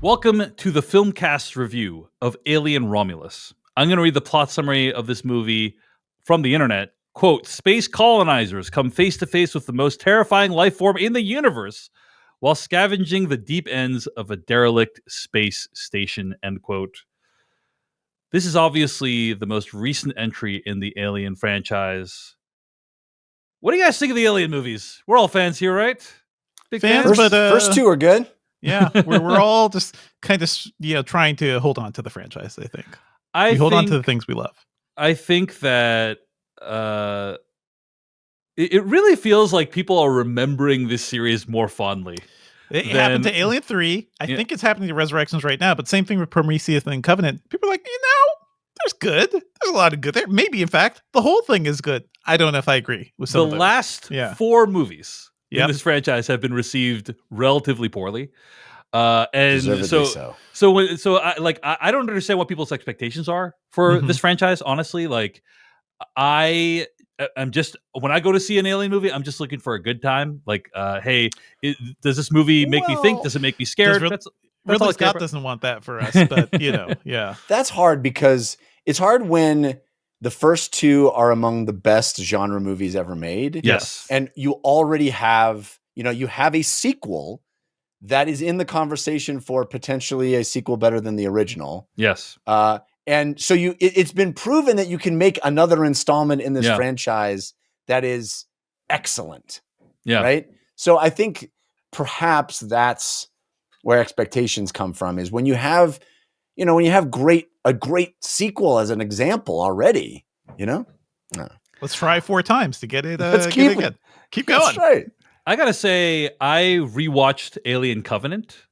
Welcome to the Filmcast review of Alien Romulus. I'm going to read the plot summary of this movie from the internet. Quote, space colonizers come face to face with the most terrifying life form in the universe while scavenging the deep ends of a derelict space station, end quote. This is obviously the most recent entry in the Alien franchise. What do you guys think of the Alien movies? We're all fans here, right? Big fans, but first two are good. Yeah, we're all just kind of trying to hold on to the franchise. I think we hold on to the things we love. I think that it really feels like people are remembering this series more fondly. It happened to Alien 3. I think it's happening to Resurrections right now, but same thing with Prometheus and Covenant. People are like, there's good. There's a lot of good there. Maybe, in fact, the whole thing is good. I don't know if I agree with some of those. The last 4 movies in this franchise have been received relatively poorly. And so I don't understand what people's expectations are for this franchise. Honestly, like I'm just, when I go to see an Alien movie, I'm just looking for a good time. Like, hey, does this movie make me think? Does it make me scared? Ridley Scott doesn't want that for us, but yeah. That's hard because it's hard when the first 2 are among the best genre movies ever made. Yes. And you already have, you have a sequel that is in the conversation for potentially a sequel better than the original. Yes. And so it's been proven that you can make another installment in this franchise that is excellent. Yeah. Right. So I think perhaps that's where expectations come from, is when you have, when you have a great sequel as an example already, Let's try 4 times to get it. Let's keep it. Keep going. That's right. I gotta say, I rewatched Alien Covenant,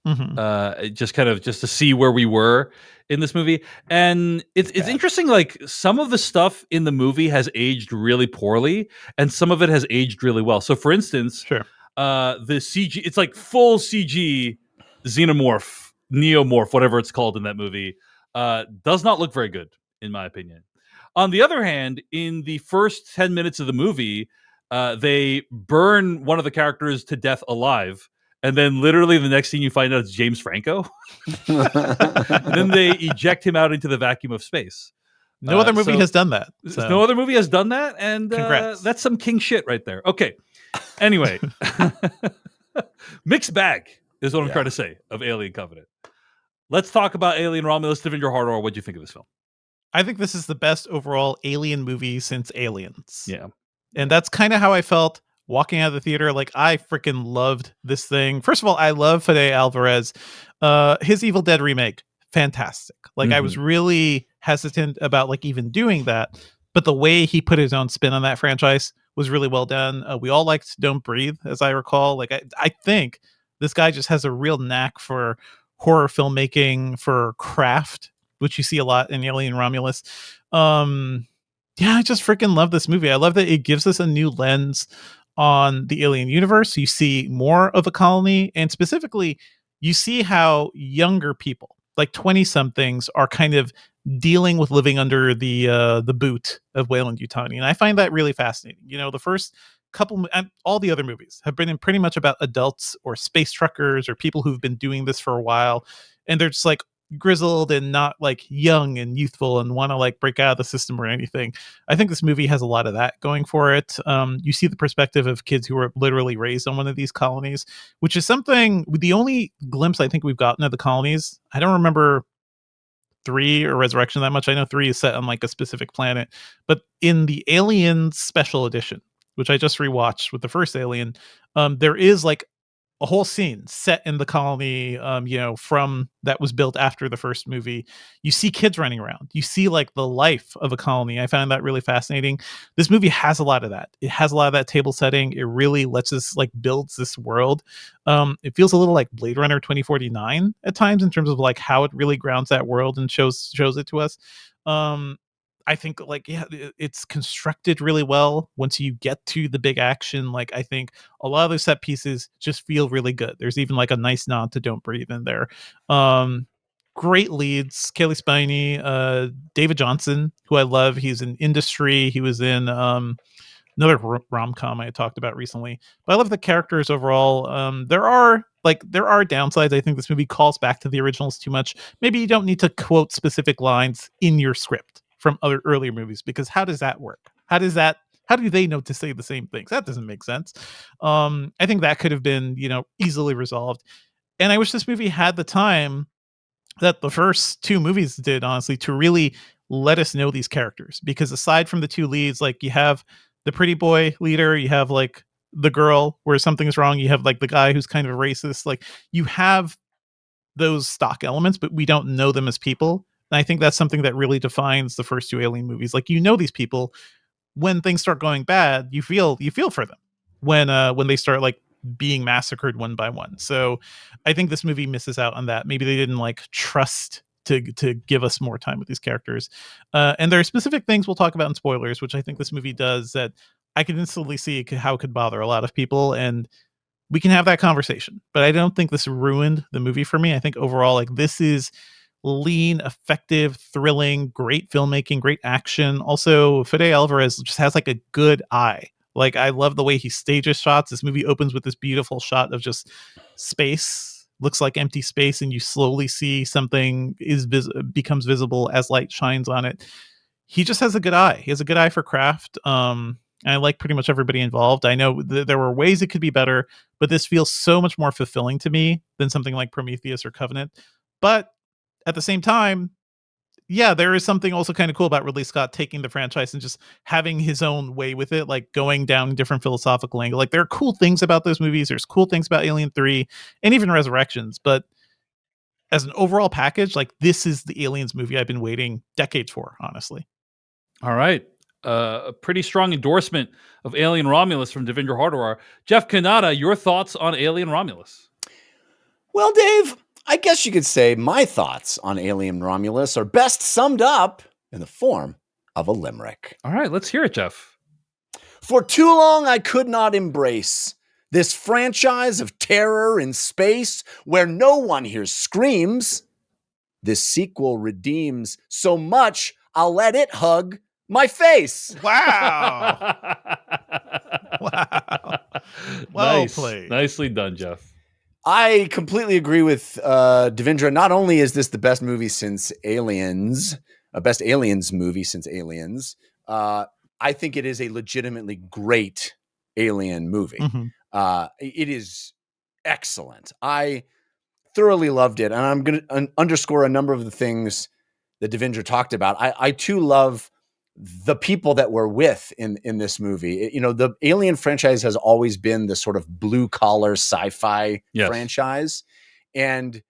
just to see where we were in this movie, and it's interesting. Like, some of the stuff in the movie has aged really poorly, and some of it has aged really well. So, for instance, the CG, it's like full CG xenomorph, neomorph, whatever it's called in that movie, does not look very good, in my opinion. On the other hand, in the first 10 minutes of the movie, they burn one of the characters to death alive, and then literally the next thing you find out is James Franco. And then they eject him out into the vacuum of space. No other movie has done that. So. No other movie has done that, and Congrats. That's some king shit right there. Okay. Anyway, mixed bag is what I'm trying to say of Alien Covenant. Let's talk about Alien Romulus. Devindra Hardor, what do you think of this film? I think this is the best overall Alien movie since Aliens. Yeah. And that's kind of how I felt walking out of the theater. Like, I freaking loved this thing. First of all, I love Fede Álvarez. His Evil Dead remake, fantastic. Like, I was really hesitant about like even doing that, but the way he put his own spin on that franchise was really well done. We all liked Don't Breathe, as I recall. Like, I think this guy just has a real knack for horror filmmaking, for craft, which you see a lot in Alien Romulus. Yeah, I just freaking love this movie. I love that it gives us a new lens on the alien universe. You see more of a colony, and specifically, you see how younger people, like 20-somethings, are kind of dealing with living under the boot of Weyland-Yutani. And I find that really fascinating. The first couple, all the other movies have been pretty much about adults or space truckers or people who've been doing this for a while, and they're just like grizzled and not like young and youthful and want to like break out of the system or anything. I think this movie has a lot of that going for it. You see the perspective of kids who were literally raised on one of these colonies, which is something, the only glimpse I think we've gotten of the colonies. I don't remember 3 or Resurrection that much. I know 3 is set on like a specific planet, but in the Aliens special edition, which I just rewatched with the first Alien, there is like a whole scene set in the colony, from that was built after the first movie. You see kids running around. You see like the life of a colony. I found that really fascinating. This movie has a lot of that. It has a lot of that table setting. It really lets us like builds this world. It feels a little like Blade Runner 2049 at times in terms of like how it really grounds that world and shows it to us. I think it's constructed really well. Once you get to the big action, like I think a lot of those set pieces just feel really good. There's even like a nice nod to Don't Breathe in there. Great leads, Kelly Spiney, David Johnson, who I love. He's in Industry. He was in another rom-com I talked about recently. But I love the characters overall. There are like there are downsides. I think this movie calls back to the originals too much. Maybe you don't need to quote specific lines in your script from other earlier movies, because how does that work? How do they know to say the same things? That doesn't make sense. I think that could have been, easily resolved. And I wish this movie had the time that the first two movies did, honestly, to really let us know these characters. Because aside from the two leads, like you have the pretty boy leader, you have like the girl where something's wrong, you have like the guy who's kind of racist. Like you have those stock elements, but we don't know them as people. And I think that's something that really defines the first two Alien movies. Like these people, when things start going bad, you feel for them when they start like being massacred one by one. So I think this movie misses out on that. Maybe they didn't like trust to give us more time with these characters. And there are specific things we'll talk about in spoilers, which I think this movie does, that I can instantly see how it could bother a lot of people. And we can have that conversation, but I don't think this ruined the movie for me. I think overall, like, this is lean, effective, thrilling, great filmmaking, great action. Also, Fede Álvarez just has like a good eye. Like, I love the way he stages shots. This movie opens with this beautiful shot of just space, looks like empty space, and you slowly see something becomes visible as light shines on it. He just has a good eye. He has a good eye for craft. And I like pretty much everybody involved. I know there were ways it could be better, but this feels so much more fulfilling to me than something like Prometheus or Covenant. But at the same time, yeah, there is something also kind of cool about Ridley Scott taking the franchise and just having his own way with it, like going down different philosophical angle. Like, there are cool things about those movies. There's cool things about Alien 3 and even Resurrections. But as an overall package, like, this is the Aliens movie I've been waiting decades for, honestly. All right. A pretty strong endorsement of Alien Romulus from Devindra Hardwar. Jeff Kanata, your thoughts on Alien Romulus? Well, Dave, I guess you could say my thoughts on Alien Romulus are best summed up in the form of a limerick. All right, let's hear it, Jeff. For too long, I could not embrace this franchise of terror in space where no one hears screams. This sequel redeems so much, I'll let it hug my face. Wow. Wow. Well played. Nicely done, Jeff. I completely agree with Devindra. Not only is this the best movie since Aliens, best Aliens movie since Aliens, I think it is a legitimately great Alien movie. Mm-hmm. It is excellent. I thoroughly loved it. And I'm going to underscore a number of the things that Devindra talked about. I too love the people that we're with in this movie. The Alien franchise has always been the sort of blue collar sci-fi franchise. And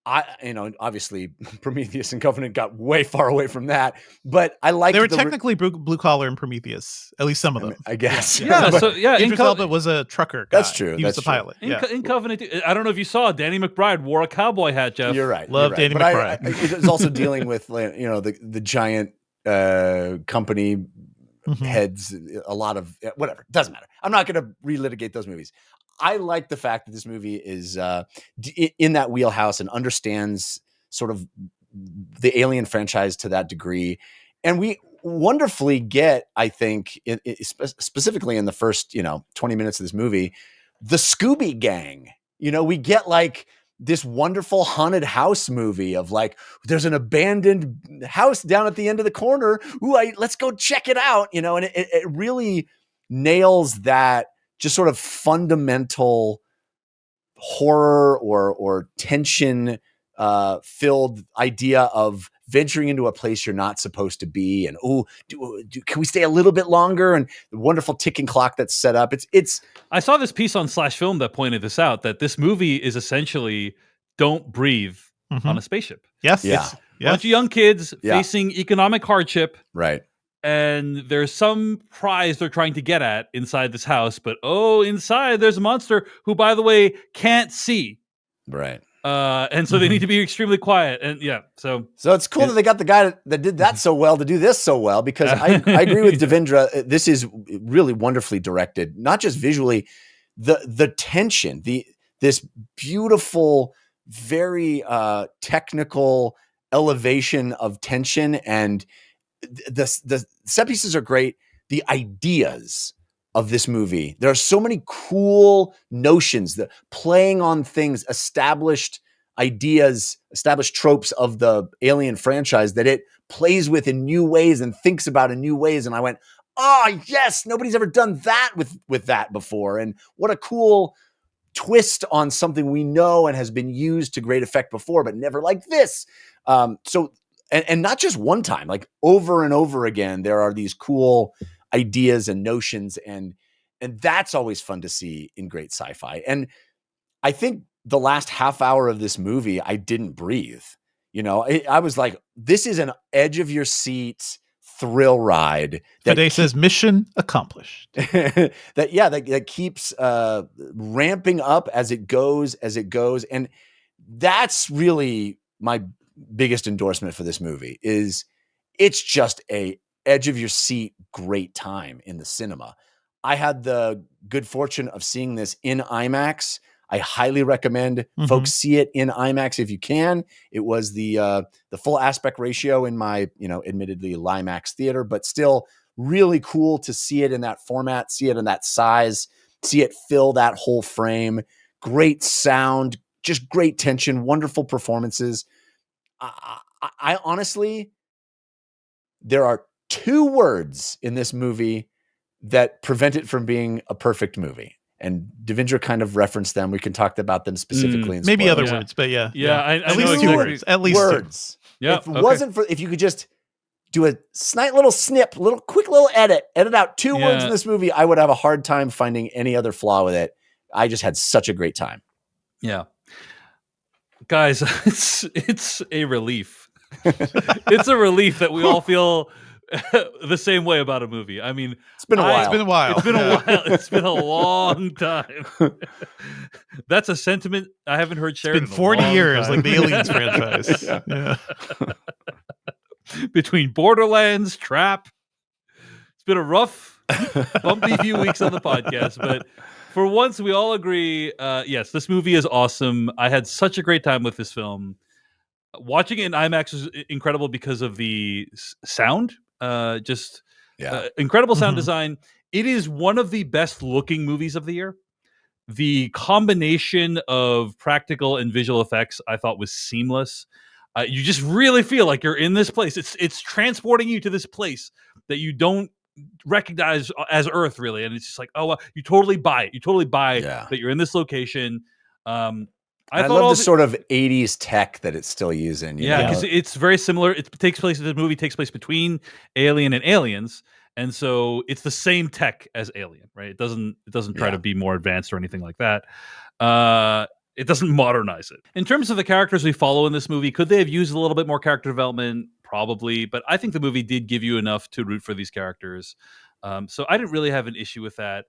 obviously Prometheus and Covenant got way far away from that, but I like they were technically blue collar in Prometheus, at least some of them, I guess. Idris Elba was a trucker guy. That's true. He was the pilot. In Covenant, I don't know if you saw, Danny McBride wore a cowboy hat, Jeff. You're right. Love Danny McBride. It's also dealing with the giant company heads, a lot of whatever. Doesn't matter. I'm not going to relitigate those movies. I like the fact that this movie is in that wheelhouse and understands sort of the Alien franchise to that degree. And we wonderfully get, I think, specifically in the first 20 minutes of this movie, the Scooby Gang. We get like this wonderful haunted house movie of like, there's an abandoned house down at the end of the corner. Ooh, let's go check it out. And it really nails that just sort of fundamental horror or tension filled idea of venturing into a place you're not supposed to be. And, can we stay a little bit longer? And the wonderful ticking clock that's set up. It's. I saw this piece on Slash Film that pointed this out, that this movie is essentially Don't Breathe on a spaceship. Yes. Yeah. A bunch of young kids facing economic hardship. Right. And there's some prize they're trying to get at inside this house, but inside there's a monster who, by the way, can't see. Right. And so they need to be extremely quiet. And so it's cool that they got the guy that did that so well to do this so well, because I agree with Devindra. This is really wonderfully directed, not just visually, the tension, this beautiful, very technical elevation of tension, and the set pieces are great. The ideas of this movie. There are so many cool notions that playing on things, established ideas, established tropes of the Alien franchise that it plays with in new ways and thinks about in new ways. And I went, oh yes, nobody's ever done that with that before. And what a cool twist on something we know and has been used to great effect before, but never like this. And not just one time, like over and over again, there are these cool ideas and notions, and that's always fun to see in great sci-fi. And I think the last half hour of this movie, I didn't breathe. I was like, this is an edge of your seat thrill ride. Fede says mission accomplished. that keeps ramping up as it goes. And that's really my biggest endorsement for this movie. Is it's just a edge of your seat great time in the cinema. I had the good fortune of seeing this in IMAX. I highly recommend folks see it in IMAX if you can. It was the full aspect ratio in my, admittedly Limax theater, but still really cool to see it in that format, see it in that size, see it fill that whole frame. Great sound, just great tension, wonderful performances. I honestly, there are 2 words in this movie that prevent it from being a perfect movie. And Devindra kind of referenced them. We can talk about them specifically. In maybe other spoilers. words, but yeah. At least 2 words. At least words. Yeah. If it wasn't for, if you could just do a little snip, quick little edit out 2 words in this movie, I would have a hard time finding any other flaw with it. I just had such a great time. Yeah. Guys, it's a relief. It's a relief that we all feel the same way about a movie. I mean, it's been a while. It's been a long time. That's a sentiment I haven't heard shared. It's been 40 years, like the Aliens franchise. Yeah. Between Borderlands, Trap, it's been a rough, bumpy few weeks on the podcast, but for once we all agree, yes, this movie is awesome. I had such a great time with this film. Watching it in IMAX was incredible because of the sound. Incredible sound design. It is one of the best looking movies of the year. The combination of practical and visual effects I thought was seamless. You just really feel like you're in this place. It's transporting you to this place that you don't recognize as Earth, really. And it's just like, oh, you totally buy it. You totally buy that you're in this location. I love the sort of 80s tech that it's still using. Because it's very similar. The movie takes place between Alien and Aliens. And so it's the same tech as Alien, right? It doesn't try to be more advanced or anything like that. It doesn't modernize it. In terms of the characters we follow in this movie, could they have used a little bit more character development? Probably. But I think the movie did give you enough to root for these characters. So I didn't really have an issue with that.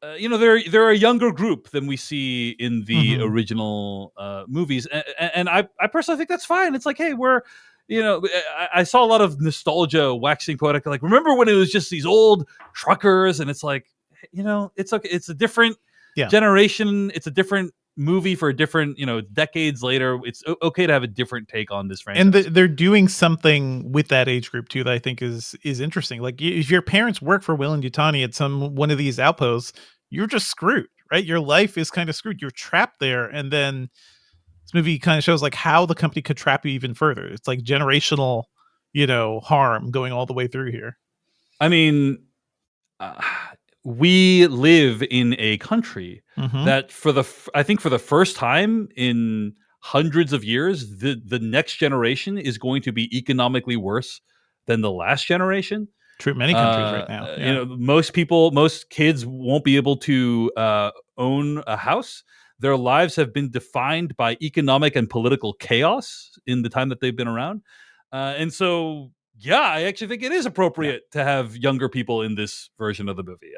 They're a younger group than we see in the original movies, and I personally think that's fine. It's like, hey, I saw a lot of nostalgia waxing poetic. Like, remember when it was just these old truckers, and it's like, it's okay. It's a different generation. It's a different movie for a different, decades later. It's okay to have a different take on this franchise. And they're doing something with that age group too that I think is interesting. Like, if your parents work for Weyland-Yutani at one of these outposts, you're just screwed, right? Your life is kind of screwed. You're trapped there. And then this movie kind of shows like how the company could trap you even further. It's like generational, harm going all the way through here. I mean, we live in a country that I think for the first time in hundreds of years, the next generation is going to be economically worse than the last generation. True, many countries right now. Yeah. Most kids won't be able to own a house. Their lives have been defined by economic and political chaos in the time that they've been around. And so, I actually think it is appropriate to have younger people in this version of the movie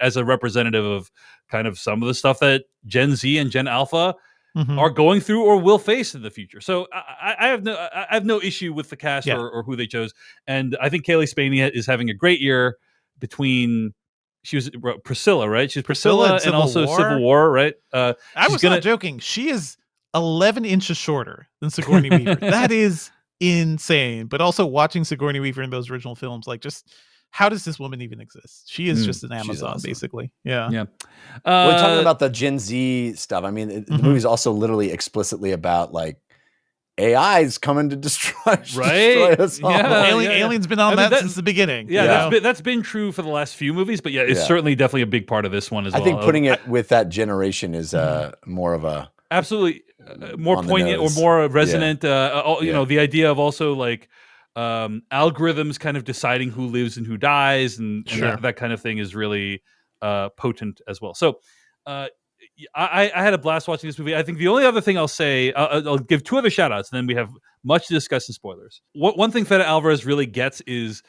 as a representative of kind of some of the stuff that Gen Z and Gen Alpha are going through or will face in the future. So I have no issue with the cast or who they chose. And I think Kaylee Spaney is having a great year between. She was Priscilla, right? She's Priscilla and also Civil War, right? I was not joking. She is 11 inches shorter than Sigourney Weaver. That is insane. But also watching Sigourney Weaver in those original films, like just how does this woman even exist? She is just an Amazon, awesome. basically. Yeah. Yeah. We're talking about the Gen Z stuff. I mean, the movie's also literally explicitly about like AI's coming to destroy us all. Alien's been on since the beginning. That's been true for the last few movies, but it's certainly definitely a big part of this one as well. I think putting it with that generation is more of a absolutely more poignant or more resonant. You know, the idea of also like algorithms kind of deciding who lives and who dies, and that kind of thing is really potent as well. So I had a blast watching this movie. I think the only other thing I'll say, I'll give two other shout outs, and then we have much to discuss in spoilers. One thing Fede Álvarez really gets is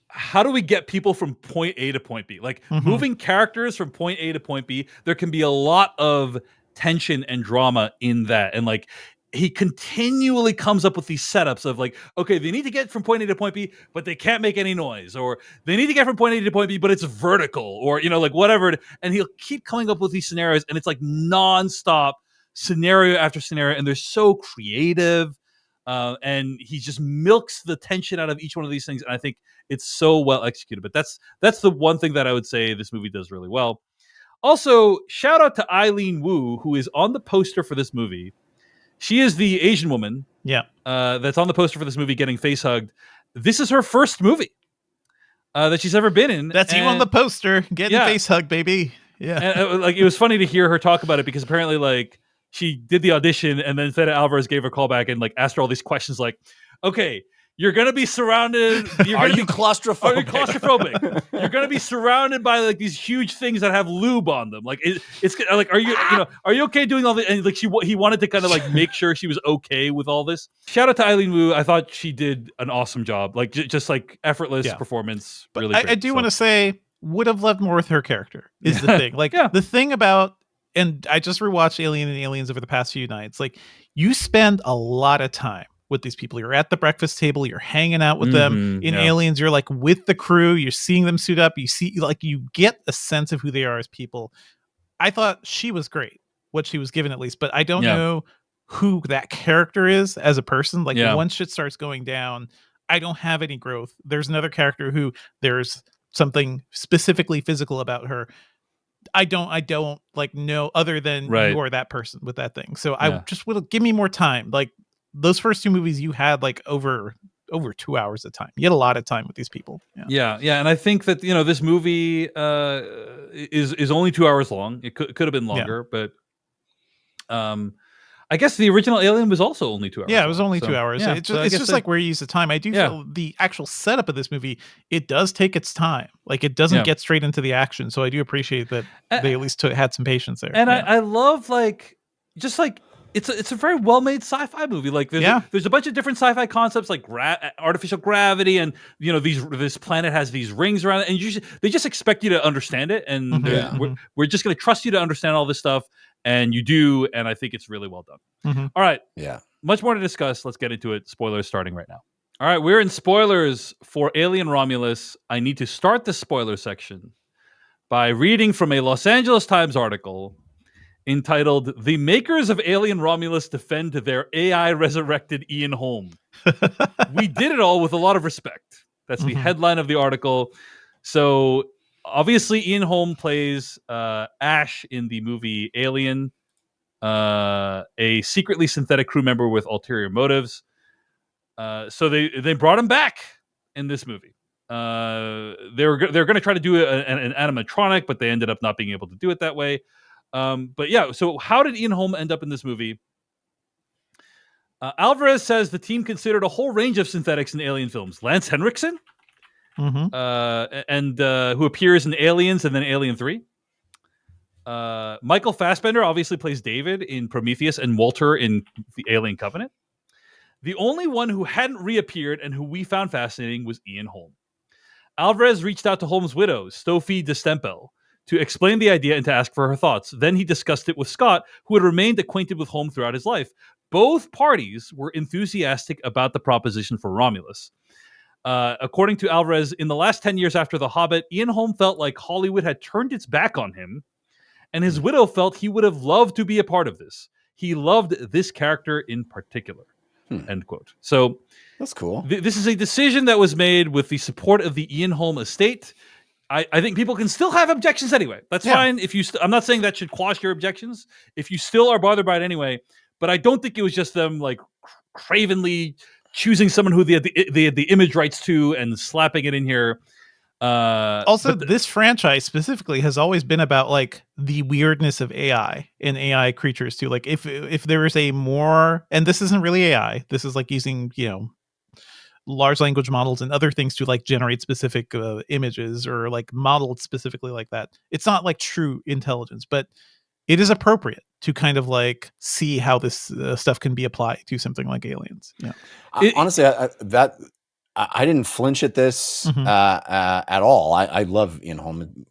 how do we get people from point A to point B? Like moving characters from point A to point B, there can be a lot of tension and drama in that. And like, he continually comes up with these setups of like, okay, they need to get from point A to point B, but they can't make any noise, or they need to get from point A to point B, but it's vertical, or, you know, like whatever. And he'll keep coming up with these scenarios, and it's like nonstop scenario after scenario. And they're so creative. And he just milks the tension out of each one of these things. And I think it's so well executed, but that's the one thing that I would say this movie does really well. Also, shout out to Eileen Wu, who is on the poster for this movie. She is the Asian woman that's on the poster for this movie getting face hugged. This is her first movie that she's ever been in. That's you on the poster getting face hugged, baby. Yeah. And, like, it was funny to hear her talk about it because apparently like she did the audition and then Fede Álvarez gave her a call back and like asked her all these questions like, okay, you're going to be surrounded. Are you claustrophobic? Are you claustrophobic? You're going to be surrounded by like these huge things that have lube on them. Like it's like, are you okay doing all this? And like he wanted to kind of like make sure she was okay with all this. Shout out to Eileen Wu. I thought she did an awesome job. Like just like effortless performance. But really I do want to say would have loved more with her character is the thing. Like the thing about, and I just rewatched Alien and Aliens over the past few nights. Like you spend a lot of time with these people. You're at the breakfast table, you're hanging out with them. In Aliens, you're like with the crew, you're seeing them suit up, you see, like you get a sense of who they are as people. I thought she was great, what she was given at least, but I don't know who that character is as a person. Like once shit starts going down, I don't have any growth. There's another character who there's something specifically physical about her. I don't like know other than you are that person with that thing. So I just would give me more time. Like those first two movies you had like over 2 hours of time. You had a lot of time with these people. Yeah. And I think that, you know, this movie is only 2 hours long. It could have been longer, but I guess the original Alien was also only 2 hours. Yeah, it was only 2 hours. It's just like where you use the time. I do feel the actual setup of this movie, it does take its time. Like it doesn't get straight into the action. So I do appreciate that they at least had some patience there. And I love like just like it's a very well made sci-fi movie. Like there's a bunch of different sci-fi concepts like artificial gravity, and you know this planet has these rings around it, and they just expect you to understand it, and we're just going to trust you to understand all this stuff, and you do, and I think it's really well done. All right, much more to discuss. Let's get into it. Spoilers starting right now. All right, we're in spoilers for Alien Romulus. I need to start the spoiler section by reading from a Los Angeles Times article entitled "The Makers of Alien Romulus Defend Their AI Resurrected Ian Holm." We did it all with a lot of respect. That's the headline of the article. So obviously Ian Holm plays Ash in the movie Alien, a secretly synthetic crew member with ulterior motives. So they brought him back in this movie. They're going to try to do an animatronic, but they ended up not being able to do it that way. But yeah, so how did Ian Holm end up in this movie? Alvarez says the team considered a whole range of synthetics in Alien films. Lance Henriksen, and who appears in Aliens and then Alien 3. Michael Fassbender obviously plays David in Prometheus and Walter in the Alien Covenant. The only one who hadn't reappeared and who we found fascinating was Ian Holm. Alvarez reached out to Holm's widow, Sophie de Stempel, to explain the idea and to ask for her thoughts. Then he discussed it with Scott, who had remained acquainted with Holm throughout his life. Both parties were enthusiastic about the proposition for Romulus. According to Alvarez, in the last 10 years after The Hobbit, Ian Holm felt like Hollywood had turned its back on him, and his widow felt he would have loved to be a part of this. He loved this character in particular. End quote. So that's cool. This is a decision that was made with the support of the Ian Holm estate. I think people can still have objections anyway. That's fine. If you, I'm not saying that should quash your objections. If you still are bothered by it anyway, but I don't think it was just them like cravenly choosing someone who they had the image rights to and slapping it in here. Also, this franchise specifically has always been about like the weirdness of AI and AI creatures too. Like if there is a more, and this isn't really AI, this is like using, you know, large language models and other things to like generate specific images or like modeled specifically like that. It's not like true intelligence, but it is appropriate to kind of like see how this stuff can be applied to something like aliens. Yeah. Honestly, I didn't flinch at this at all. I love Ian Holm,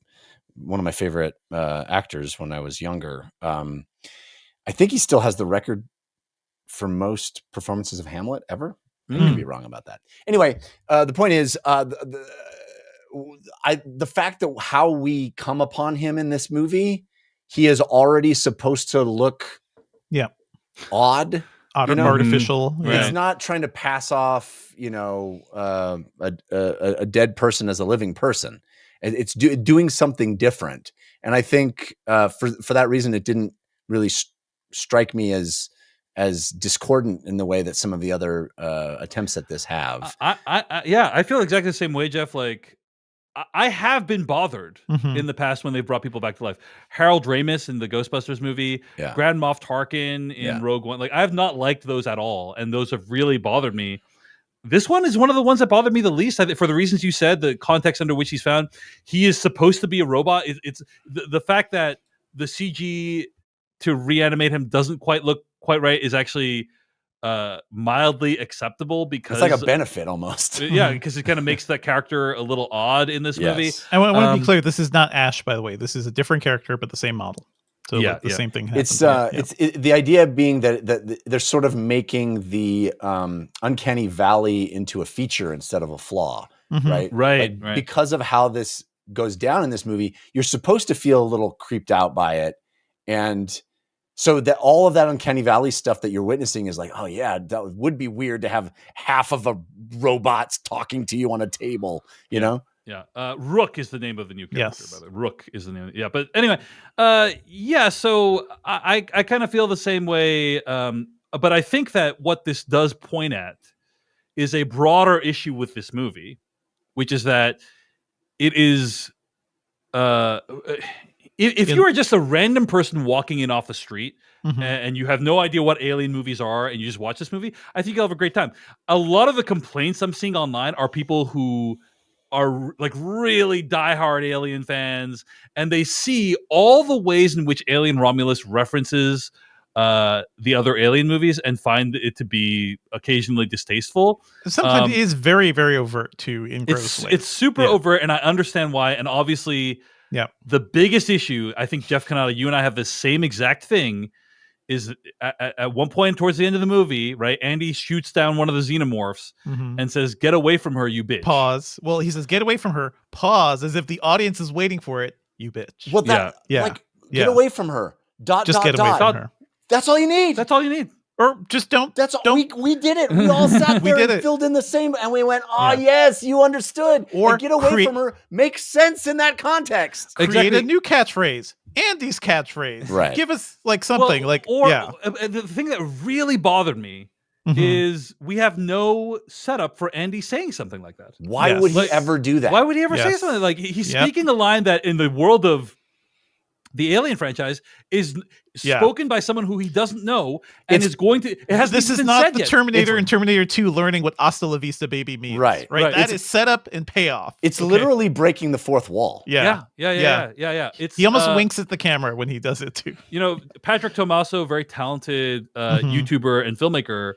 one of my favorite actors when I was younger. I think he still has the record for most performances of Hamlet ever. I could be wrong about that. Anyway, the point is the fact that how we come upon him in this movie, he is already supposed to look odd. Artificial. It's not trying to pass off, you know, a dead person as a living person. It's doing something different. And I think for that reason, it didn't really strike me as discordant in the way that some of the other attempts at this have. I feel exactly the same way, Jeff. Like, I have been bothered in the past when they brought people back to life. Harold Ramis in the Ghostbusters movie, Grand Moff Tarkin in Rogue One. Like, I have not liked those at all, and those have really bothered me. This one is one of the ones that bothered me the least. I think for the reasons you said, the context under which he's found. He is supposed to be a robot. It's the fact that the CG to reanimate him doesn't quite look quite right is actually mildly acceptable because it's like a benefit almost. Because it kind of makes that character a little odd in this movie. I want to be clear, this is not Ash, by the way. This is a different character, but the same model. So like the same thing happens. It's the idea being that they're sort of making the uncanny valley into a feature instead of a flaw, right? Right. Because of how this goes down in this movie, you're supposed to feel a little creeped out by it, and so that all of that uncanny valley stuff that you're witnessing is like, oh yeah, that would be weird to have half of a robots talking to you on a table, you know? Yeah. Rook is the name of the new character, by the way. Rook is the name. Yeah. But anyway, so I kind of feel the same way. But I think that what this does point at is a broader issue with this movie, which is that it is, if you are just a random person walking in off the street and you have no idea what alien movies are and you just watch this movie, I think you'll have a great time. A lot of the complaints I'm seeing online are people who are like really diehard Alien fans, and they see all the ways in which Alien Romulus references the other Alien movies and find it to be occasionally distasteful. Sometimes it is very, very overt too in gross ways. It's super overt, and I understand why. And obviously, the biggest issue, I think, Jeff Canada, you and I have the same exact thing, is at one point towards the end of the movie, right? Andy shoots down one of the xenomorphs and says, "Get away from her, you bitch." Pause. Well, he says, "Get away from her." Pause, as if the audience is waiting for it. You bitch. Well, like, get away from her. Just get away from her. That's all you need. That's all you need. Or just don't. That's all. We did it. We all sat there and filled in the same, and we went, "Oh yes, you understood." Or and get away from her makes sense in that context. Create a new catchphrase. Andy's catchphrase. Right. Give us like something the thing that really bothered me is we have no setup for Andy saying something like that. Why would he ever do that? Why would he ever say something like he's speaking a line that in the world of the Alien franchise is spoken by someone who he doesn't know and is going to. This is not the Terminator and Terminator 2 learning what "Hasta la vista, baby" means. Right. That is setup and payoff. It's literally breaking the fourth wall. Yeah. He almost winks at the camera when he does it too. You know, Patrick Tomaso, very talented YouTuber and filmmaker.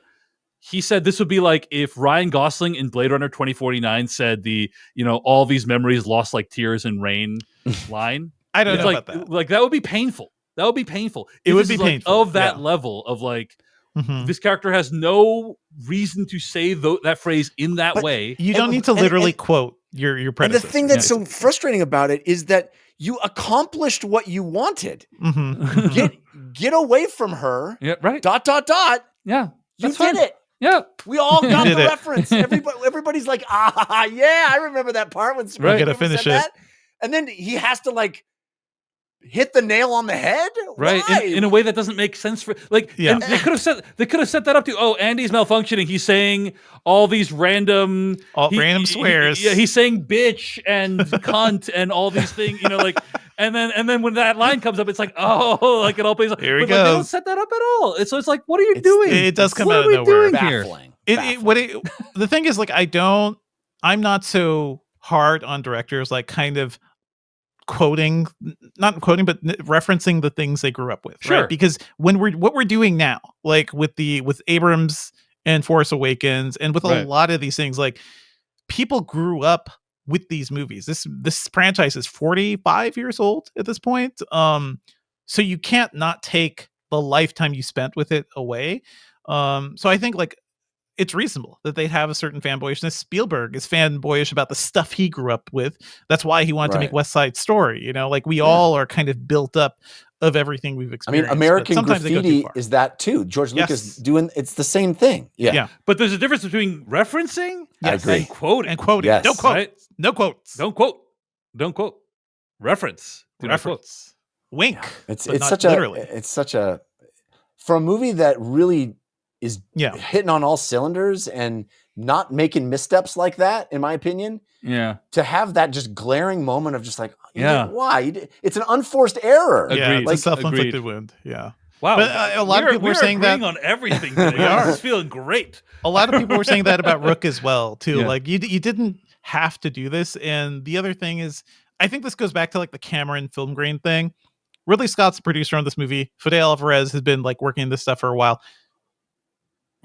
He said this would be like if Ryan Gosling in Blade Runner 2049 said all these memories lost like tears in rain line. I don't know about that. Like that would be painful. That would be painful. It would be painful of that level of like this character has no reason to say that phrase in that way. You don't need to literally quote your predecessor. And the thing that's so frustrating about it is that you accomplished what you wanted. Mm-hmm. Get away from her. Yeah, right. ... Yeah, you did it. Yeah. We all got did the it. reference. Everybody's like, yeah, I remember that part when Right. Gotta finish it. And then he has to like hit the nail on the head, right? Why? In a way that doesn't make sense for and they could have set that up to Andy's malfunctioning. He's saying all these random swears. He's saying bitch and cunt and all these things, and then when that line comes up, it's like it all plays. Here he goes. They don't set that up at all. So it's like, what are you doing? It does come out of nowhere. Baffling. The thing is, like, I'm not so hard on directors, like kind of not quoting, but referencing the things they grew up with, right? Because what we're doing now, like with Abrams and Force Awakens, and with a lot of these things, like people grew up with these movies. This franchise is 45 years old at this point, so you can't not take the lifetime you spent with it away. So I think like it's reasonable that they have a certain fanboyishness. Spielberg is fanboyish about the stuff he grew up with. That's why he wanted to make West Side Story. Like we all are kind of built up of everything we've experienced. I mean, American Graffiti is that too. George Lucas it's the same thing. Yeah. But there's a difference between referencing and quoting. Yes. Don't quote. Right? No quotes. Don't quote. Don't quote. Reference. Reference. Wink. It's such a for a movie that really is hitting on all cylinders and not making missteps like that, in my opinion. Yeah. To have that just glaring moment of just like, why? It's an unforced error. Yeah, it's a self-inflicted wound. Yeah. Wow. But a lot of people were saying that on everything today. We are feeling great. A lot of people were saying that about Rook as well, too. Yeah. Like you didn't have to do this. And the other thing is, I think this goes back to like the Cameron film grain thing. Ridley Scott's the producer on this movie. Fede Álvarez has been like working this stuff for a while.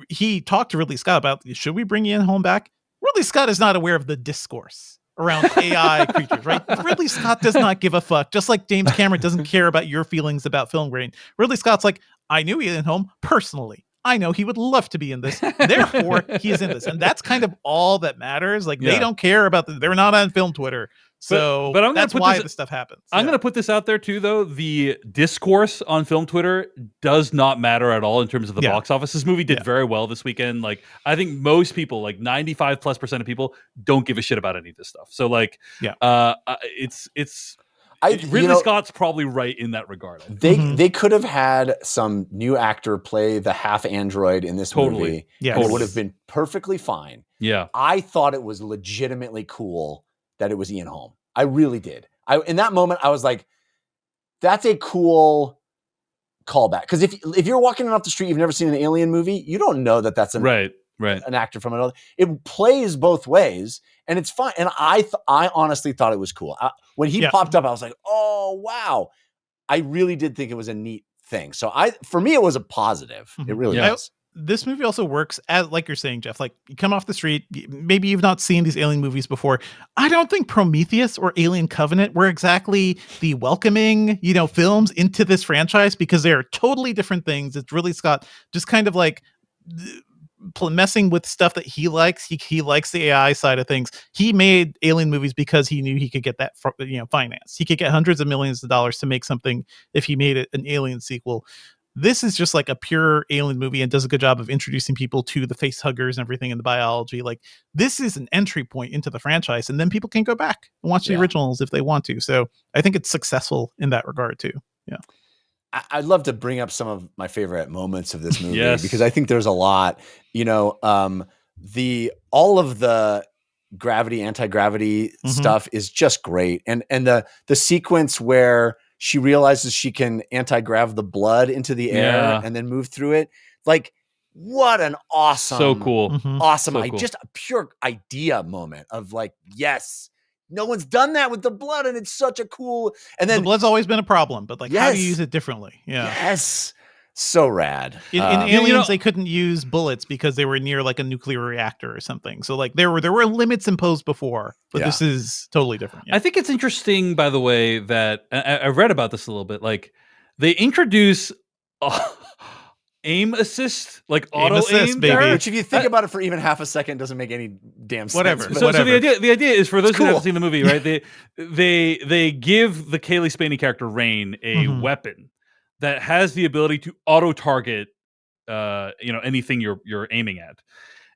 He talked to Ridley Scott about, should we bring Ian Holm back? Ridley Scott is not aware of the discourse around AI creatures, right? Ridley Scott does not give a fuck, just like James Cameron doesn't care about your feelings about film grain. Ridley Scott's like, I knew Ian Holm personally. I know he would love to be in this. Therefore, he is in this. And that's kind of all that matters. Like, they don't care about they're not on film Twitter. So but that's why this stuff happens. I'm going to put this out there too, though. The discourse on film Twitter does not matter at all in terms of the box office. This movie did very well this weekend. Like, I think most people, like 95+% of people, don't give a shit about any of this stuff. So, like, Ridley Scott's probably right in that regard. They could have had some new actor play the half android in this movie. Yeah, it would have been perfectly fine. Yeah, I thought it was legitimately cool that it was Ian Holm. I really did. In that moment, I was like, that's a cool callback. Because if you're walking off the street, you've never seen an Alien movie, you don't know that that's an actor from another. It plays both ways, and it's fine. And I honestly thought it was cool. When he popped up, I was like, oh, wow. I really did think it was a neat thing. So for me, it was a positive. It really was. This movie also works as, like you're saying, Jeff, like you come off the street, maybe you've not seen these Alien movies before. I don't think Prometheus or Alien Covenant were exactly the welcoming, films into this franchise, because they're totally different things. It's Ridley Scott just kind of like messing with stuff that he likes. He likes the AI side of things. He made Alien movies because he knew he could get that, finance. He could get hundreds of millions of dollars to make something if he made it an Alien sequel. This is just like a pure Alien movie and does a good job of introducing people to the face huggers and everything in the biology. Like, this is an entry point into the franchise, and then people can go back and watch the originals if they want to. So I think it's successful in that regard too. Yeah. I'd love to bring up some of my favorite moments of this movie because I think there's a lot, all of the gravity, anti-gravity stuff is just great. And the sequence where she realizes she can anti-grav the blood into the air and then move through it. Like, what an awesome, so cool, awesome, just a pure idea moment of like, yes, no one's done that with the blood, and it's such a cool. And then the blood's always been a problem, but like, how do you use it differently? Yeah. Yes. So rad. In Aliens, they couldn't use bullets because they were near like a nuclear reactor or something. So like there were limits imposed before, but this is totally different. Yeah. I think it's interesting, by the way, that I read about this a little bit. Like, they introduce aim assist, like auto aim, baby. Which, if you think about it for even half a second, doesn't make any damn sense. Whatever. So the idea is, for those who haven't seen the movie, right? They give the Kaylee Spaney character Rain a weapon that has the ability to auto-target anything you're aiming at.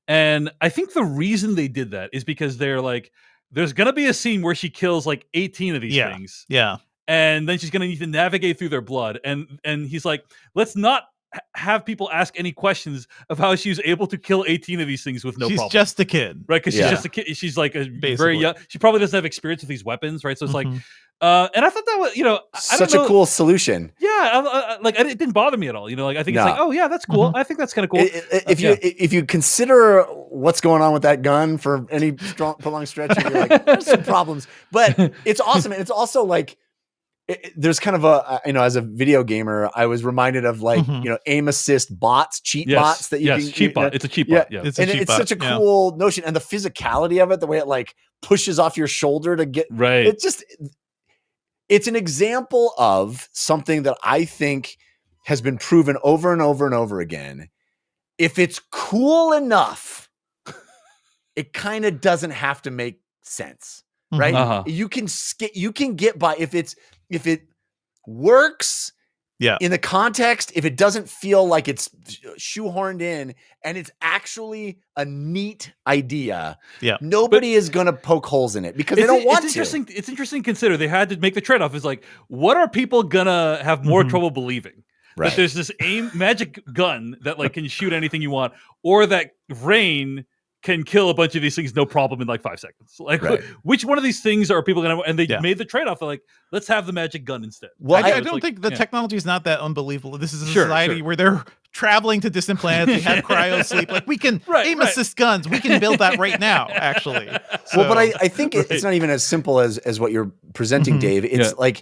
And I think the reason they did that is because they're like, there's gonna be a scene where she kills like 18 of these things. Yeah. And then she's going to need to navigate through their blood. And he's like, let's not have people ask any questions of how she was able to kill 18 of these things with no problem. She's just a kid. Right? Because she's just a kid. She's like very young. She probably doesn't have experience with these weapons, right? So it's like, and I thought that was, such a cool solution. Yeah. It didn't bother me at all. I think it's like, oh yeah, that's cool. I think that's kind of cool. If you consider what's going on with that gun for any prolonged stretch, you're like, there's some problems, but it's awesome. And it's also like, there's kind of a, as a video gamer, I was reminded of like, aim assist bots, cheat bots that you can cheat bot. It's a cheat bot. Yeah. It's such a cool notion. And the physicality of it, the way it like pushes off your shoulder to get right. It's an example of something that I think has been proven over and over and over again. If it's cool enough, it kind of doesn't have to make sense. Right. You can get by if it works in the context, if it doesn't feel like it's shoehorned in and it's actually a neat idea, nobody is going to poke holes in it because they don't want to. It's interesting to consider. They had to make the trade-off. Is like, what are people going to have more trouble believing? Right. That there's this magic gun that like can shoot anything you want, or that rain can kill a bunch of these things no problem in like 5 seconds. Like, which one of these things are people going to? And they made the trade off. They're like, let's have the magic gun instead. Well, I don't think the technology is not that unbelievable. This is a society where they're traveling to distant planets. They have cryo sleep. Like we can aim assist guns. We can build that right now. Actually, well, but I think it's not even as simple as what you're presenting, Dave. It's like,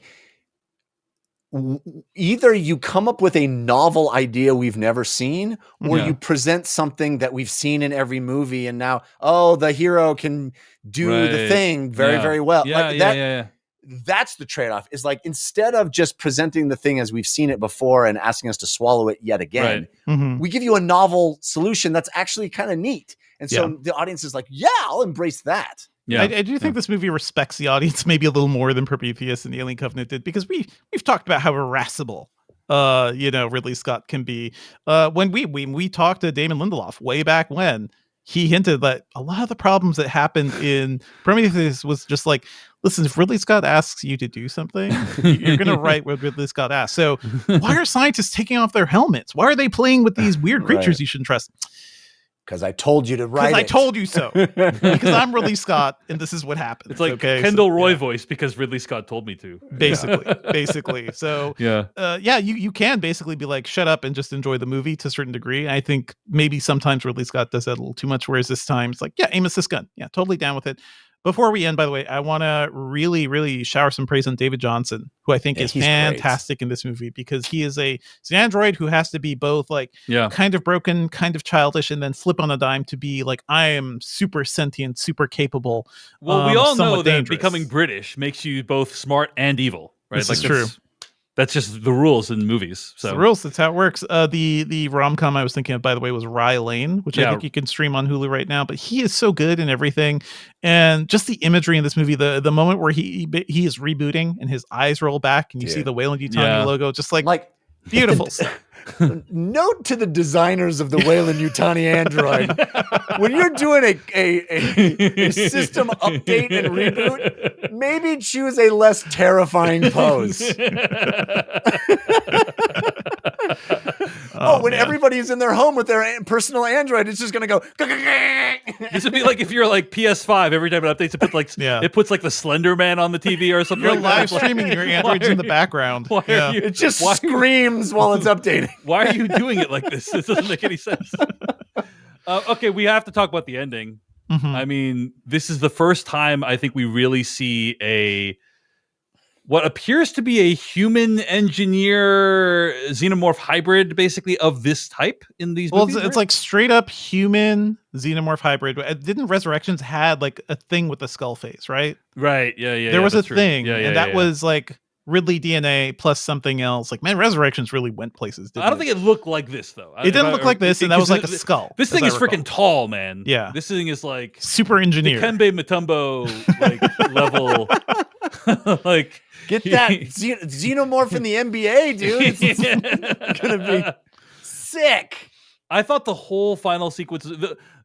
either you come up with a novel idea we've never seen, or you present something that we've seen in every movie, and now, the hero can do the thing very well. That's the trade-off, is like, instead of just presenting the thing as we've seen it before and asking us to swallow it yet again, we give you a novel solution that's actually kind of neat. And so the audience is like, I'll embrace that. Yeah, I do think this movie respects the audience maybe a little more than Prometheus and Alien Covenant did, because we've talked about how irascible Ridley Scott can be. When we talked to Damon Lindelof way back when, he hinted that a lot of the problems that happened in Prometheus was just like, listen, if Ridley Scott asks you to do something, you're going to write what Ridley Scott asks. So why are scientists taking off their helmets? Why are they playing with these weird creatures you shouldn't trust? Because I told you to write it. Because I told you so. Because I'm Ridley Scott, and this is what happens. It's like Kendall Roy voice, because Ridley Scott told me to. Basically. So, you can basically be like, shut up and just enjoy the movie to a certain degree. I think maybe sometimes Ridley Scott does that a little too much, whereas this time it's like, aim assist gun. Yeah, totally down with it. Before we end, by the way, I want to really, really shower some praise on David Johnson, who I think is fantastic in this movie, because he's an android who has to be both like kind of broken, kind of childish, and then flip on a dime to be like, I am super sentient, super capable. Well, we all know that becoming British makes you both smart and evil, right? This is true. That's just the rules in movies. So it's the rules. That's how it works. The rom-com I was thinking of, by the way, was Rye Lane, which I think you can stream on Hulu right now. But he is so good in everything, and just the imagery in this movie. The moment where he is rebooting and his eyes roll back, and you see the Weyland-Yutani logo, just like beautiful. Note to the designers of the Weyland-Yutani android: when you're doing a system update and reboot, maybe choose a less terrifying pose. When everybody's in their home with their personal android, it's just going to go. This would be like if you're like PS5, every time it updates, it puts like the Slender Man on the TV or something. You're like live that. streaming, your android's in the background. It just screams while it's updating. Why are you doing it like this? This doesn't make any sense. Okay, we have to talk about the ending. I mean, this is the first time I think we really see what appears to be a human engineer xenomorph hybrid, basically, of this type in these movies. Well, it's like straight up human xenomorph hybrid. Didn't Resurrections had like a thing with the skull face, right? Right. Yeah. There was a thing, and that was like Ridley DNA plus something else. Like, man, Resurrections really went places. I don't think it looked like this though. It didn't look like this, and that was like a skull. This thing is freaking tall, man. Yeah, this thing is like super engineered, Dikembe Mutombo like level. Like, get that xenomorph in the NBA, dude. It's gonna be sick. I thought the whole final sequence.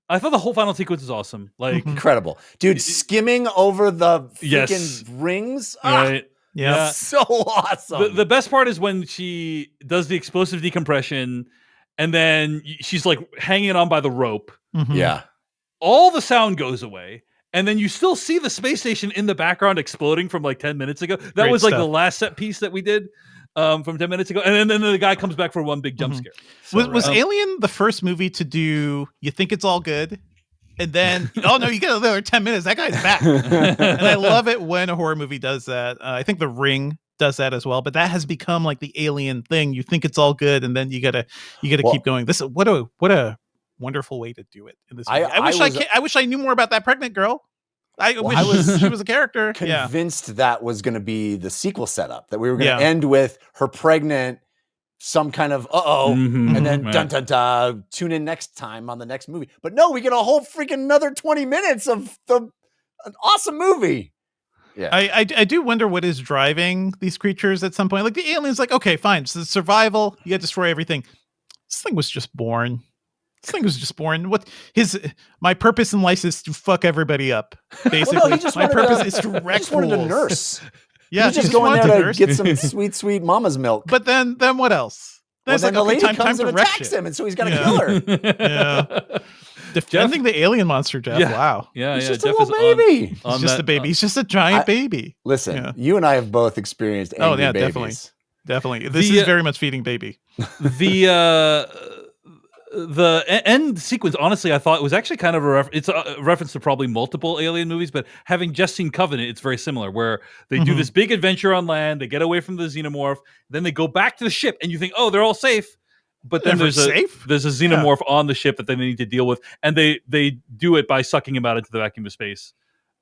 I thought the whole final sequence was awesome. Like incredible, dude. Skimming over the freaking Yes. rings. right. Yeah. So awesome. The best part is when she does the explosive decompression, and then she's like hanging on by the rope. Yeah. All the sound goes away, and then you still see the space station in the background exploding from like 10 minutes ago. That Great was like stuff. the last set piece that we did from 10 minutes ago. And then the guy comes back for one big jump scare. So Was rad. Alien the first movie to do, you think it's all good? And then, oh no, you get another 10 minutes. That guy's back. And I love it when a horror movie does that. I think The Ring does that as well, but that has become like the Alien thing. You think it's all good, and then you gotta keep going. This is what a wonderful way to do it in this movie. I wish I knew more about that pregnant girl. I wish she was a character. Convinced that was going to be the sequel setup, that we were going to Yeah. end with her pregnant, some kind of and then dun dun dun. Tune in next time on the next movie. But no, we get a whole freaking another 20 minutes of an awesome movie. Yeah, I do wonder what is driving these creatures at some point. Like the alien's like, okay, fine, so survival, you got to destroy everything. This thing was just born. What my purpose in life is to fuck everybody up. Basically, well, no, he just my wanted purpose is to he wreck just wanted to fools. nurse. Yeah, he was just going there to get some sweet mama's milk. But then what else? Well, then like, the lady time comes to and wreck attacks shit. him, and so he's got to kill her. Yeah. Defending the alien monster, Jeff. Yeah. Wow. Yeah, He's yeah. just Jeff a is little baby. He's just a baby. He's just a giant baby. Listen, you and I have both experienced angry babies. Definitely. This is very much feeding baby. The end sequence, honestly, I thought it was actually kind of it's a reference to probably multiple Alien movies, but having just seen Covenant, it's very similar, where they do this big adventure on land, they get away from the xenomorph, then they go back to the ship, and you think, oh, they're all safe. But then there's a xenomorph on the ship that they need to deal with, and they do it by sucking him out into the vacuum of space,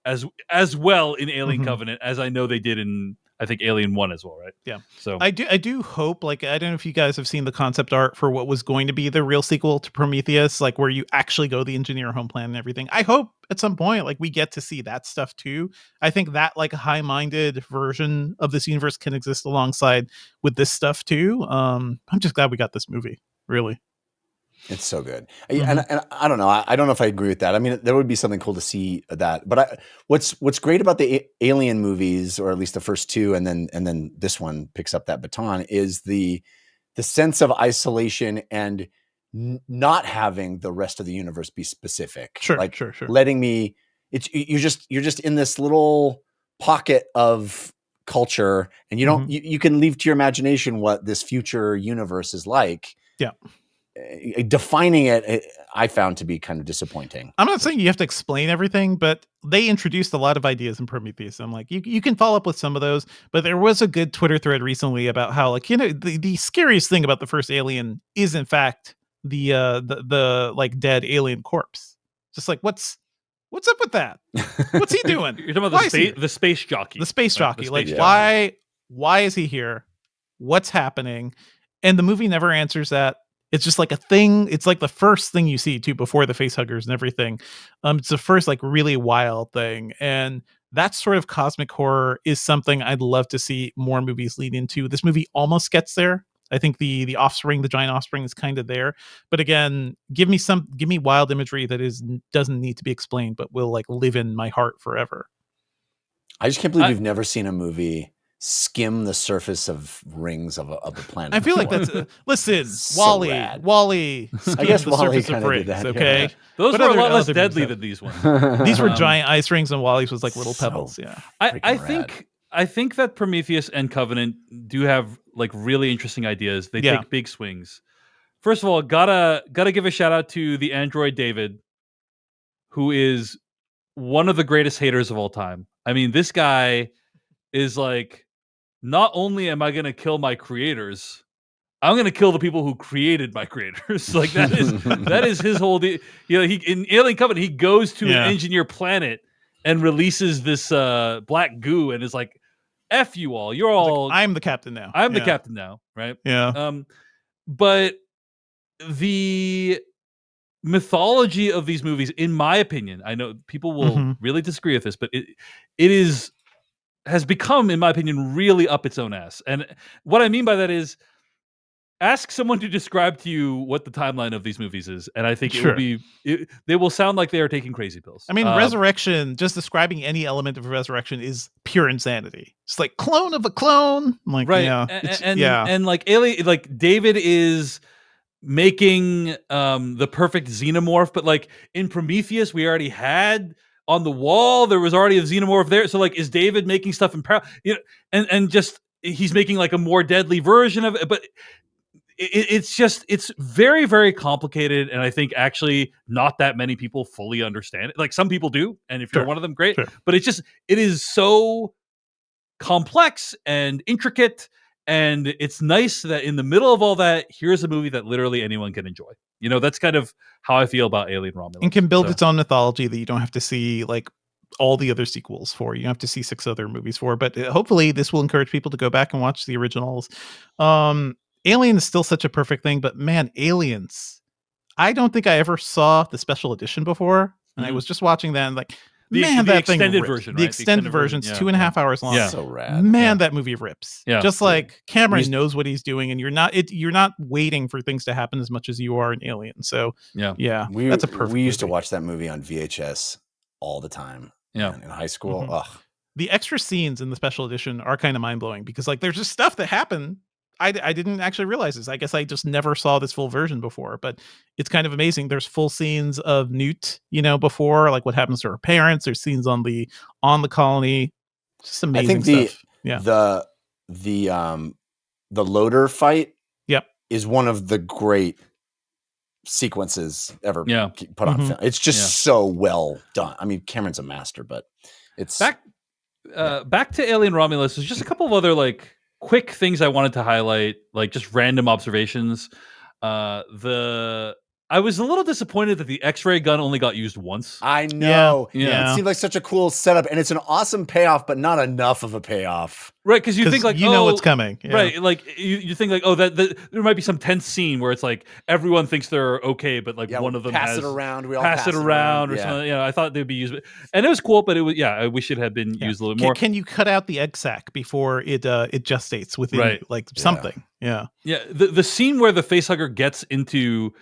as well in Alien Covenant as I know they did in, I think, Alien 1 as well, right? Yeah. So I do hope, like, I don't know if you guys have seen the concept art for what was going to be the real sequel to Prometheus, like where you actually go the engineer home plan and everything. I hope at some point, like, we get to see that stuff too. I think that, like, a high-minded version of this universe can exist alongside with this stuff too. I'm just glad we got this movie, really. It's so good. And I don't know. I don't know if I agree with that. I mean, there would be something cool to see that. But what's great about the Alien movies, or at least the first two, and then this one picks up that baton, is the sense of isolation and not having the rest of the universe be specific. Sure. Letting me. You're just in this little pocket of culture, and you don't. You can leave to your imagination what this future universe is like. Yeah. Defining it, I found to be kind of disappointing. I'm not saying you have to explain everything, but they introduced a lot of ideas in Prometheus. I'm like, you can follow up with some of those, but there was a good Twitter thread recently about how, like, the scariest thing about the first Alien is in fact the like dead alien corpse. Just like, what's up with that? What's he doing? You're talking about the space jockey. The space jockey. Why is he here? What's happening? And the movie never answers that. It's just like a thing. It's like the first thing you see too, before the face huggers and everything. It's the first like really wild thing. And that sort of cosmic horror is something I'd love to see more movies lead into. This movie almost gets there. I think the offspring, the giant offspring, is kind of there. But again, give me wild imagery that doesn't need to be explained, but will like live in my heart forever. I just can't believe you've never seen a movie skim the surface of rings of the planet. I feel like that's listen, So Wally. rad. Wally. I guess the Wally surface of kind of rings, did that. okay. Yeah. Those What were a other- lot less other deadly movies than these ones. These were giant ice rings, and Wally's was like little So pebbles. Yeah. I think that Prometheus and Covenant do have like really interesting ideas. They take big swings. First of all, gotta give a shout out to the android David, who is one of the greatest haters of all time. I mean, this guy is like, not only am I going to kill my creators, I'm going to kill the people who created my creators. Like that is his whole deal. He in Alien Covenant, he goes to an engineer planet and releases this black goo and is like, F you all. You're all like, I'm the captain now. I'm the captain now, right? Yeah. But the mythology of these movies, in my opinion, I know people will really disagree with this, but it has become, in my opinion, really up its own ass. And what I mean by that is, ask someone to describe to you what the timeline of these movies is, and I think Sure. they will sound like they are taking crazy pills. I mean, Resurrection, just describing any element of Resurrection is pure insanity. It's like clone of a clone. Like, right. yeah. And like Alien, like David is making the perfect xenomorph, but like in Prometheus, we already had on the wall, there was already a xenomorph there. So like, is David making stuff in parallel? You know, and just he's making like a more deadly version of it, but it's very, very complicated, and I think actually not that many people fully understand it. Like some people do, and if you're one of them, great. Sure. But it is so complex and intricate, and it's nice that in the middle of all that, here's a movie that literally anyone can enjoy. You know, that's kind of how I feel about Alien Romulus. And can build its own mythology that you don't have to see like all the other sequels for. You don't have to see 6 other movies for. But hopefully this will encourage people to go back and watch the originals. Alien is still such a perfect thing, but man, Aliens, I don't think I ever saw the special edition before. And I was just watching that and like, the extended version, right? The extended version's 2.5 hours long. Yeah. So rad. Man, that movie rips. Yeah. Just like Cameron knows what he's doing, and you're not waiting for things to happen as much as you are in Alien. So yeah, that's a perfect. We used to watch that movie on VHS all the time. Yeah, in high school. Ugh. The extra scenes in the special edition are kind of mind blowing because like there's just stuff that happened I didn't actually realize this. I guess I just never saw this full version before, but it's kind of amazing. There's full scenes of Newt, before, like what happens to her parents. There's scenes on the colony. Just amazing stuff. Yeah. The loader fight is one of the great sequences ever put on film. It's just so well done. I mean, Cameron's a master, but it's back to Alien Romulus. There's just a couple of other like quick things I wanted to highlight, like just random observations. I was a little disappointed that the X-ray gun only got used once. I know. Yeah. It seemed like such a cool setup, and it's an awesome payoff, but not enough of a payoff. Right, because you think like, you know what's coming. Yeah. Right, like you think like, that there might be some tense scene where it's like everyone thinks they're okay, but like one of them pass it around. We all pass it around or something. I thought they'd be used, and it was cool, but it was I wish it had been used a little more. Can you cut out the egg sac before it gestates within like something? Yeah. The scene where the facehugger gets into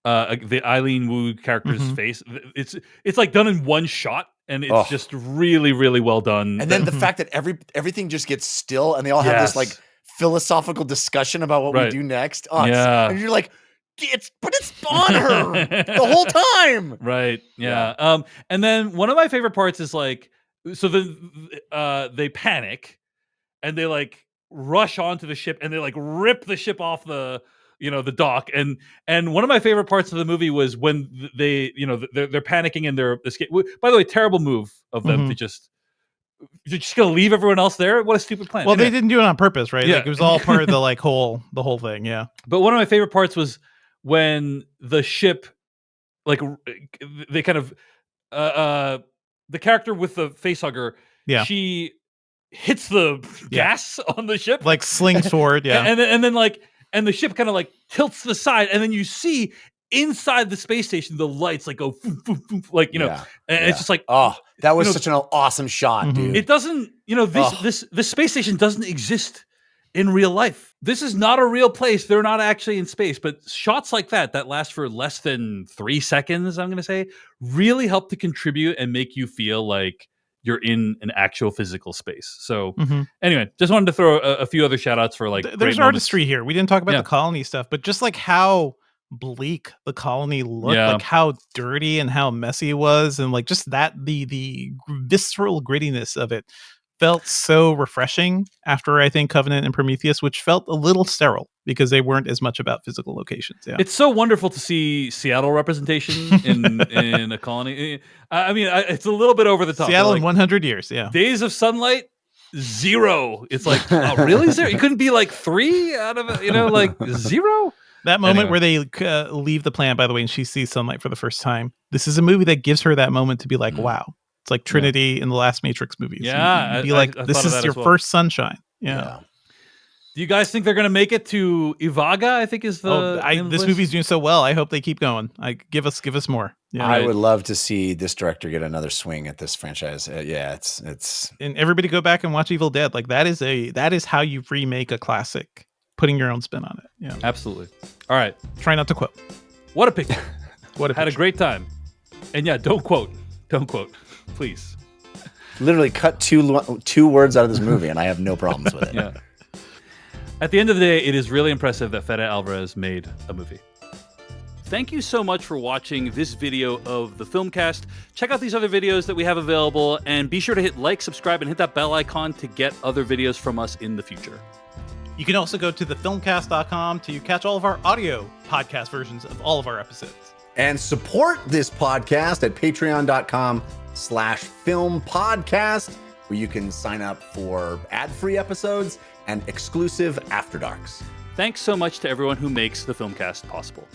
the Eileen Wu character's face, it's like done in one shot, and it's just really, really well done. And then the fact that everything just gets still, and they all have this like philosophical discussion about what we do next. And you're like, it's on her the whole time. Right. Yeah. And then one of my favorite parts is like, so they panic and they like rush onto the ship and they like rip the ship off the dock, and one of my favorite parts of the movie was when they they're panicking and they're escape. By the way, terrible move of them to you're just gonna leave everyone else there. What a stupid plan. Well, they didn't do it on purpose, right? Like it was all part of the like the whole thing. Yeah. But one of my favorite parts was when the ship, like they kind of the character with the facehugger, she hits the gas on the ship, like slings forward, and then like. And the ship kind of like tilts to the side, and then you see inside the space station the lights like go foof, foof, foof, like and it's just like that was such an awesome shot, dude. It doesn't this space station doesn't exist in real life. This is not a real place. They're not actually in space, but shots like that last for less than 3 seconds, I'm gonna say, really help to contribute and make you feel like you're in an actual physical space. So anyway, just wanted to throw a few other shout outs for like, there's artistry here. We didn't talk about the colony stuff, but just like how bleak the colony looked, like how dirty and how messy it was. And like, just that the visceral grittiness of it felt so refreshing after I think Covenant and Prometheus, which felt a little sterile because they weren't as much about physical locations. Yeah, it's so wonderful to see Seattle representation in a colony. I mean, it's a little bit over the top. Seattle in 100 years. Yeah, days of sunlight, 0. It's like, oh, really? 0? You couldn't be like 3 out of it, like 0. That moment where they leave the planet, by the way, and she sees sunlight for the first time. This is a movie that gives her that moment to be like, wow. It's like Trinity in the last Matrix movies. Yeah. You'd be like, this is your first sunshine. Yeah. Do you guys think they're going to make it to Ivaga? I think is this movie's doing so well. I hope they keep going. Give us more. Yeah. I would love to see this director get another swing at this franchise. It's and everybody go back and watch Evil Dead. Like that is how you remake a classic putting your own spin on it. Yeah, absolutely. All right, try not to quote. What a picture! What a had picture. a great time. And yeah, don't quote, please. Literally cut two words out of this movie, and I have no problems with it. Yeah. At the end of the day, it is really impressive that Fede Álvarez made a movie. Thank you so much for watching this video of the Filmcast. Check out these other videos that we have available, and be sure to hit like, subscribe, and hit that bell icon to get other videos from us in the future. You can also go to thefilmcast.com to catch all of our audio podcast versions of all of our episodes. And support this podcast at patreon.com/filmpodcast, where you can sign up for ad-free episodes and exclusive After Darks. Thanks so much to everyone who makes the Filmcast possible.